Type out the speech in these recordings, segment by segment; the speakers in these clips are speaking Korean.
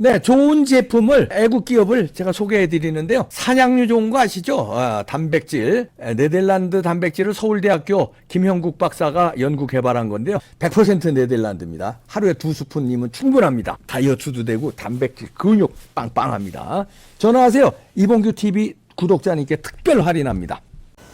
네, 좋은 제품을 애국 기업을 제가 소개해 드리는데요. 산양류 좋은 거 아시죠? 단백질. 네덜란드 단백질을 서울대학교 김형국 박사가 연구 개발한 건데요. 100% 네덜란드입니다. 하루에 2스푼이면 충분합니다. 다이어트도 되고 단백질 근육 빵빵합니다. 전화하세요. 이봉규 TV 구독자님께 특별 할인합니다.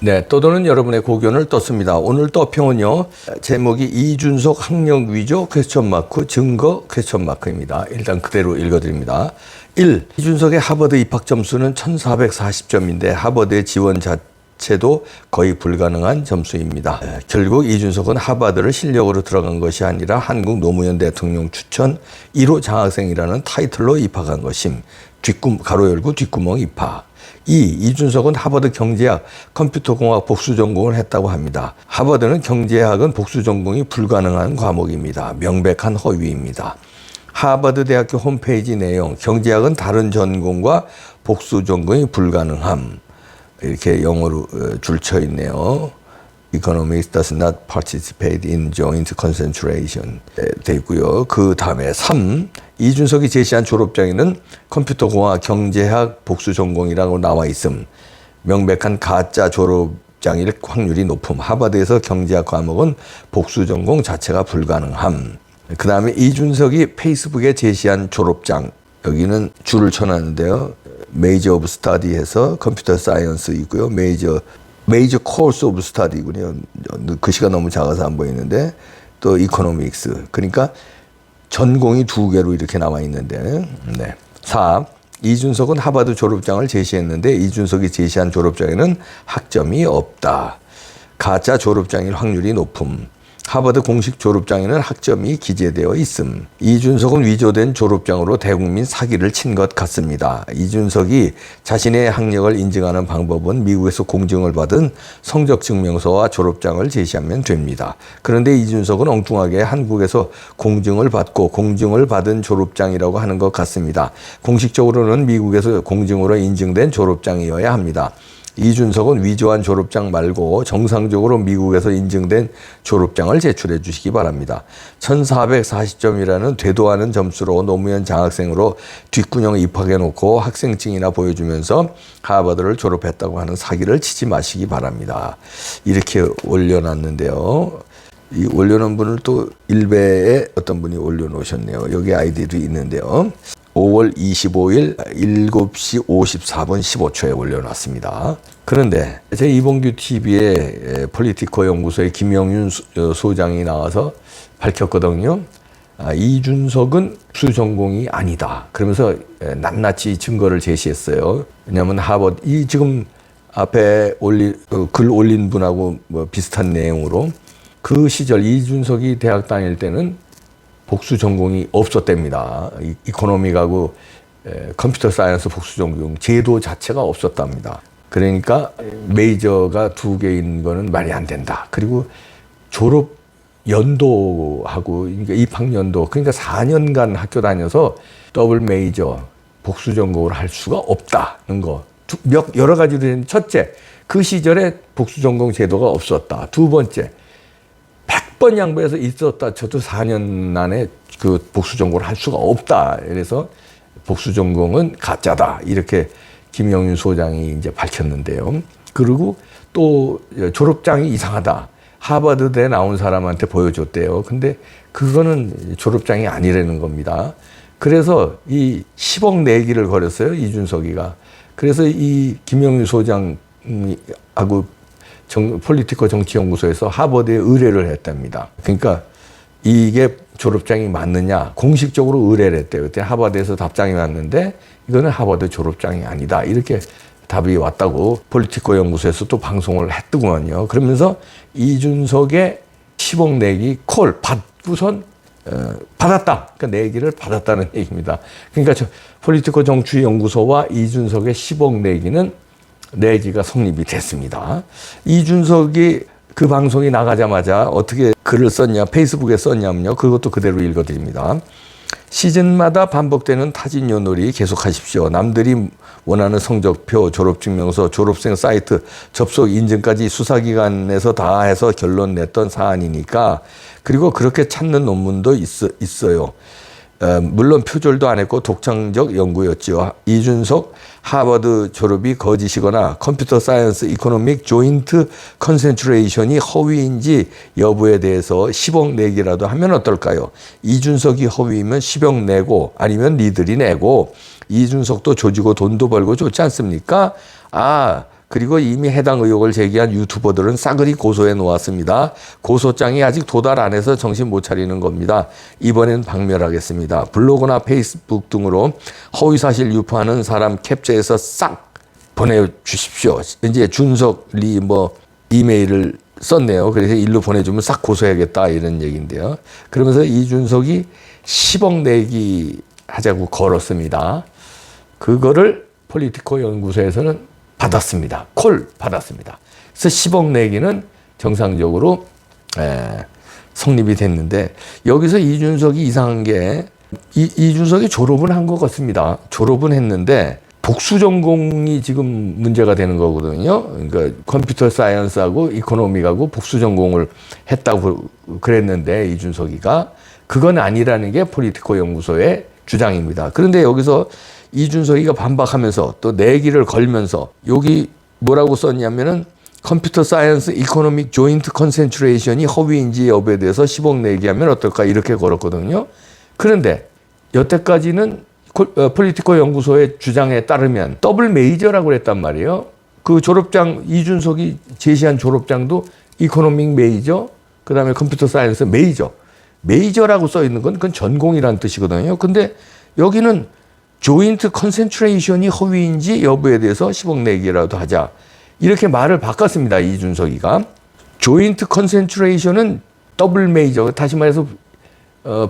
네, 떠도는 여러분의 고견을 떴습니다. 오늘 떠평은요, 제목이 이준석 학력 위조 퀘스천 마크 증거 퀘스천 마크입니다. 일단 그대로 읽어드립니다. 1. 이준석의 하버드 입학 점수는 1440점인데 하버드의 지원 자체도 거의 불가능한 점수입니다. 결국 이준석은 하버드를 실력으로 들어간 것이 아니라 한국 노무현 대통령 추천 1호 장학생이라는 타이틀로 입학한 것임. 가로 열고 뒷구멍 입학. 2. 이준석은 하버드 경제학, 컴퓨터공학 복수 전공을 했다고 합니다. 하버드는 경제학은 복수 전공이 불가능한 과목입니다. 명백한 허위입니다. 하버드 대학교 홈페이지 내용, 경제학은 다른 전공과 복수 전공이 불가능함. 이렇게 영어로 줄쳐 있네요. Economics does not participate in joint concentration 돼 있고요. 그 다음에 3. 이준석이 제시한 졸업장에는 컴퓨터공학, 경제학, 복수 전공이라고 나와 있음. 명백한 가짜 졸업장일 확률이 높음. 하버드에서 경제학 과목은 복수 전공 자체가 불가능함. 그 다음에 이준석이 페이스북에 제시한 졸업장. 여기는 줄을 쳐놨는데요. 메이저 오브 스터디에서 컴퓨터 사이언스 있고요. 메이저 코스 오브 스터디군요. 글씨가 너무 작아서 안 보이는데 또 이코노믹스. 그러니까 전공이 2개로 이렇게 나와 있는데. 네. 4. 이준석은 하버드 졸업장을 제시했는데 이준석이 제시한 졸업장에는 학점이 없다. 가짜 졸업장일 확률이 높음. 하버드 공식 졸업장에는 학점이 기재되어 있음. 이준석은 위조된 졸업장으로 대국민 사기를 친 것 같습니다. 이준석이 자신의 학력을 인증하는 방법은 미국에서 공증을 받은 성적증명서와 졸업장을 제시하면 됩니다. 그런데 이준석은 엉뚱하게 한국에서 공증을 받고 공증을 받은 졸업장이라고 하는 것 같습니다. 공식적으로는 미국에서 공증으로 인증된 졸업장이어야 합니다. 이준석은 위조한 졸업장 말고 정상적으로 미국에서 인증된 졸업장을 제출해 주시기 바랍니다. 1440점이라는 되도 않은 점수로 노무현 장학생으로 뒷구녕 입학해 놓고 학생증이나 보여주면서 하버드를 졸업했다고 하는 사기를 치지 마시기 바랍니다. 이렇게 올려놨는데요. 이 올려놓은 분을 또 일베에 어떤 분이 올려놓으셨네요. 여기 아이디도 있는데요. 5월 25일 7시 54분 15초에 올려놨습니다. 그런데 제 이봉규 TV의 폴리티코 연구소의 김영윤 소장이 나와서 밝혔거든요. 이준석은 복수 전공이 아니다. 그러면서 낱낱이 증거를 제시했어요. 왜냐하면 하버드, 지금 앞에 글 올린 분하고 뭐 비슷한 내용으로 그 시절 이준석이 대학 다닐 때는 복수 전공이 없었답니다. 이코노믹하고 컴퓨터 사이언스 복수 전공 제도 자체가 없었답니다. 그러니까 메이저가 2개인 거는 말이 안 된다. 그리고 졸업 연도하고 입학 연도, 그러니까 4년간 학교 다녀서 더블 메이저 복수 전공을 할 수가 없다는 거. 여러 가지로 된 첫째, 그 시절에 복수 전공 제도가 없었다. 2번째, 100번 양보해서 있었다 쳐도 4년 안에 그 복수 전공을 할 수가 없다. 그래서 복수 전공은 가짜다. 이렇게 김영윤 소장이 이제 밝혔는데요. 그리고 또 졸업장이 이상하다. 하버드대 나온 사람한테 보여줬대요. 근데 그거는 졸업장이 아니라는 겁니다. 그래서 이 10억 내기를 걸었어요. 이준석이가. 그래서 이 김영윤 소장하고 폴리티코 정치연구소에서 하버드에 의뢰를 했답니다. 그러니까 이게 졸업장이 맞느냐 공식적으로 의뢰를 했대요. 그때 하버드에서 답장이 왔는데 이거는 하버드 졸업장이 아니다. 이렇게 답이 왔다고 폴리티코 연구소에서 또 방송을 했더구만요. 그러면서 이준석의 10억 내기 콜 받고선 받았다. 그러니까 내기를 받았다는 얘기입니다. 그러니까 폴리티코 정치연구소와 이준석의 10억 내기가 성립이 됐습니다. 이준석이 그 방송이 나가자마자 어떻게 글을 썼냐, 페이스북에 썼냐면요. 그것도 그대로 읽어드립니다. 시즌마다 반복되는 타진요놀이 계속하십시오. 남들이 원하는 성적표, 졸업증명서, 졸업생 사이트, 접속 인증까지 수사기관에서 다 해서 결론 냈던 사안이니까. 그리고 그렇게 찾는 논문도 있어요. 물론 표절도 안 했고 독창적 연구였죠. 이준석 하버드 졸업이 거짓이거나 컴퓨터 사이언스 이코노믹 조인트 컨센트레이션이 허위인지 여부에 대해서 10억 내기라도 하면 어떨까요? 이준석이 허위이면 10억 내고 아니면 니들이 내고 이준석도 조지고 돈도 벌고 좋지 않습니까? 그리고 이미 해당 의혹을 제기한 유튜버들은 싸그리 고소해 놓았습니다. 고소장이 아직 도달 안 해서 정신 못 차리는 겁니다. 이번엔 박멸하겠습니다. 블로그나 페이스북 등으로 허위사실 유포하는 사람 캡처해서 싹 보내주십시오. 이제 준석리 이메일을 썼네요. 그래서 일로 보내주면 싹 고소해야겠다 이런 얘기인데요. 그러면서 이준석이 10억 내기 하자고 걸었습니다. 그거를 폴리티코 연구소에서는 받았습니다. 콜 받았습니다. 그래서 10억 내기는 정상적으로 성립이 됐는데 여기서 이준석이 이상한 게 이준석이 졸업은 한 것 같습니다. 졸업은 했는데 복수 전공이 지금 문제가 되는 거거든요. 그러니까 컴퓨터 사이언스하고 이코노믹하고 복수 전공을 했다고 그랬는데 이준석이가 그건 아니라는 게 폴리티코 연구소의 주장입니다. 그런데 여기서 이준석이가 반박하면서 또 내기를 걸면서 여기 뭐라고 썼냐면은 컴퓨터 사이언스 이코노믹 조인트 컨센트레이션이 허위인지 여부에 대해서 10억 내기하면 어떨까 이렇게 걸었거든요. 그런데 여태까지는 폴리티코 연구소의 주장에 따르면 더블 메이저라고 그랬단 말이에요. 그 졸업장 이준석이 제시한 졸업장도 이코노믹 메이저 그다음에 컴퓨터 사이언스 메이저 메이저라고 써 있는 건 그건 전공이라는 뜻이거든요. 근데 여기는 조인트 컨센트레이션이 허위인지 여부에 대해서 10억 내기라도 하자. 이렇게 말을 바꿨습니다. 이준석이가. 조인트 컨센트레이션은 더블 메이저, 다시 말해서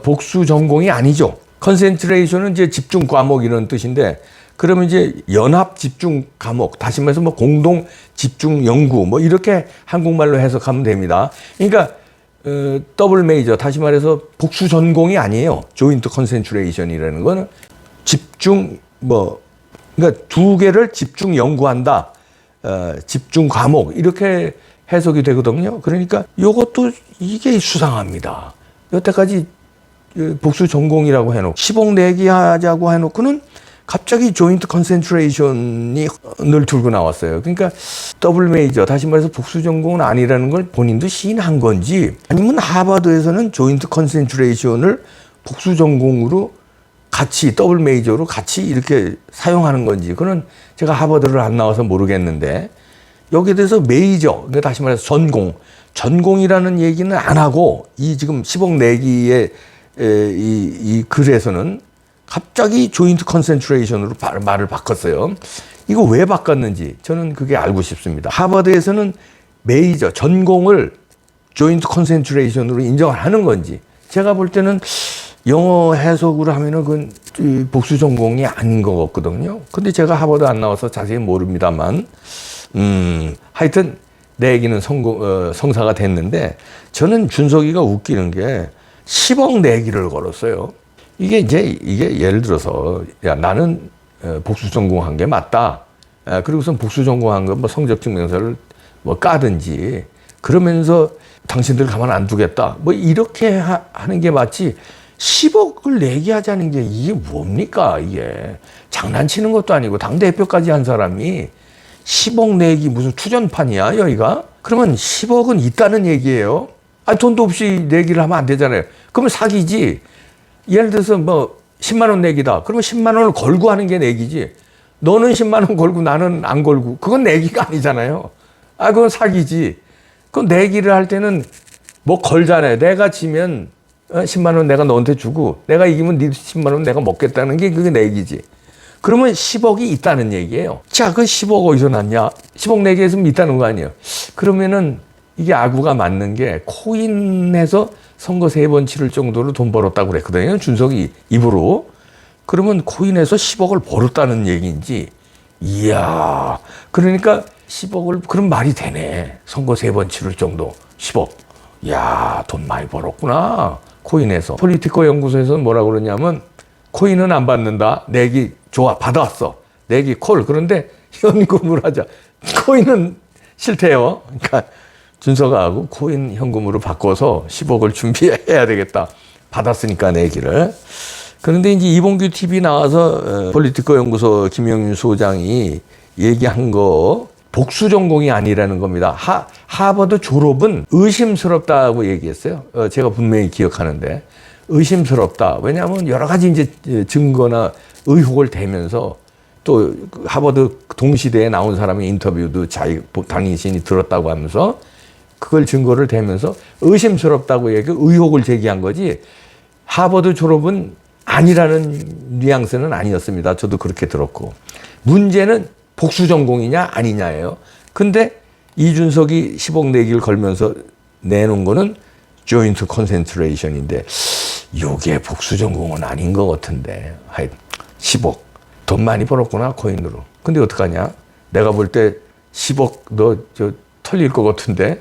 복수 전공이 아니죠. 컨센트레이션은 이제 집중 과목 이런 뜻인데 그러면 이제 연합 집중 과목, 다시 말해서 공동 집중 연구 이렇게 한국말로 해석하면 됩니다. 그러니까 더블 메이저, 다시 말해서 복수 전공이 아니에요. 조인트 컨센트레이션이라는 거는 집중 그러니까 두 개를 집중 연구한다. 집중 과목 이렇게 해석이 되거든요. 그러니까 이것도 이게 수상합니다. 여태까지 복수 전공이라고 해놓고 10억 내기 하자고 해놓고는 갑자기 조인트 컨센트레이션이 늘 들고 나왔어요. 그러니까 더블 메이저, 다시 말해서 복수 전공은 아니라는 걸 본인도 시인한 건지 아니면 하버드에서는 조인트 컨센트레이션을 복수 전공으로 같이 더블 메이저로 같이 이렇게 사용하는 건지 그건 제가 하버드를 안 나와서 모르겠는데 여기에 대해서 메이저, 그러니까 다시 말해서 전공이라는 얘기는 안 하고 이 지금 10억 내기의 이 글에서는 갑자기 조인트 컨센트레이션으로 말을 바꿨어요. 이거 왜 바꿨는지 저는 그게 알고 싶습니다. 하버드에서는 메이저, 전공을 조인트 컨센트레이션으로 인정하는 건지 제가 볼 때는 영어 해석으로 하면은 그건 복수 전공이 아닌 것 같거든요. 근데 제가 하버드 안 나와서 자세히 모릅니다만, 하여튼 내 얘기는 성사가 됐는데 저는 준석이가 웃기는 게 10억 내기를 걸었어요. 이게 예를 들어서 야 나는 복수 전공한 게 맞다. 그리고선 복수 전공한 거 성적 증명서를 까든지 그러면서 당신들 가만 안 두겠다. 이렇게 하는 게 맞지. 10억을 내기하자는 게 이게 뭡니까 이게. 장난치는 것도 아니고 당대표까지 한 사람이 10억 내기 무슨 투전판이야 여기가. 그러면 10억은 있다는 얘기예요. 돈도 없이 내기를 하면 안 되잖아요. 그러면 사기지. 예를 들어서 10만 원 내기다. 그러면 10만 원을 걸고 하는 게 내기지. 너는 10만 원 걸고 나는 안 걸고. 그건 내기가 아니잖아요. 그건 사기지. 그건 내기를 할 때는 걸잖아요. 내가 지면 10만 원 내가 너한테 주고 내가 이기면 네 10만 원 내가 먹겠다는 게 그게 내기지. 그러면 10억이 있다는 얘기예요. 자, 그 10억 어디서 났냐? 10억 내기했으면 있다는 거 아니에요. 그러면은 이게 아구가 맞는 게 코인에서 선거 3번 치를 정도로 돈 벌었다고 그랬거든요. 준석이 입으로. 그러면 코인에서 10억을 벌었다는 얘기인지. 이야. 그러니까 10억을 그럼 말이 되네. 선거 3번 치를 정도 10억. 이야, 돈 많이 벌었구나. 코인에서. 폴리티코 연구소에서는 뭐라고 그러냐면 코인은 안 받는다. 내기 좋아. 받아왔어. 내기 콜. 그런데 현금으로 하자. 코인은 싫대요. 그러니까 준석하고 코인 현금으로 바꿔서 10억을 준비해야 되겠다. 받았으니까 내기를. 그런데 이제 이봉규 TV 나와서 폴리티커 연구소 김영윤 소장이 얘기한 거 복수 전공이 아니라는 겁니다. 하버드 졸업은 의심스럽다고 얘기했어요. 제가 분명히 기억하는데 의심스럽다. 왜냐하면 여러 가지 이제 증거나 의혹을 대면서 또 하버드 동시대에 나온 사람의 인터뷰도 당신이 들었다고 하면서 그걸 증거를 대면서 의심스럽다고 의혹을 제기한 거지 하버드 졸업은 아니라는 뉘앙스는 아니었습니다. 저도 그렇게 들었고. 문제는 복수 전공이냐 아니냐예요. 근데 이준석이 10억 내기를 걸면서 내놓은 거는 조인트 컨센트레이션인데 요게 복수 전공은 아닌 것 같은데. 하여튼 10억. 돈 많이 벌었구나 코인으로. 근데 어떡하냐. 내가 볼 때 10억 너 털릴 것 같은데.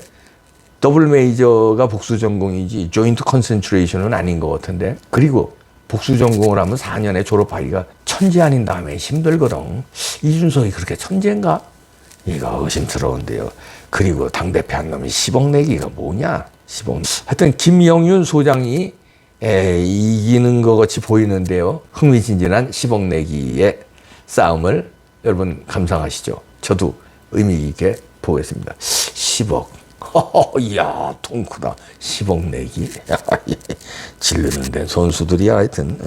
더블 메이저가 복수 전공이지 조인트 컨센트레이션은 아닌 것 같은데. 그리고 복수 전공을 하면 4년에 졸업하기가 천재 아닌 다음에 힘들거든. 이준석이 그렇게 천재인가? 이거 의심스러운데요. 그리고 당대표 한 놈이 10억 내기가 뭐냐? 10억. 하여튼 김영윤 소장이 이기는 것 같이 보이는데요. 흥미진진한 10억 내기의 싸움을 여러분 감상하시죠. 저도 의미 있게 보겠습니다. 10억. 이야, 통크다. 10억 내기. 질르는 데 선수들이야, 하여튼.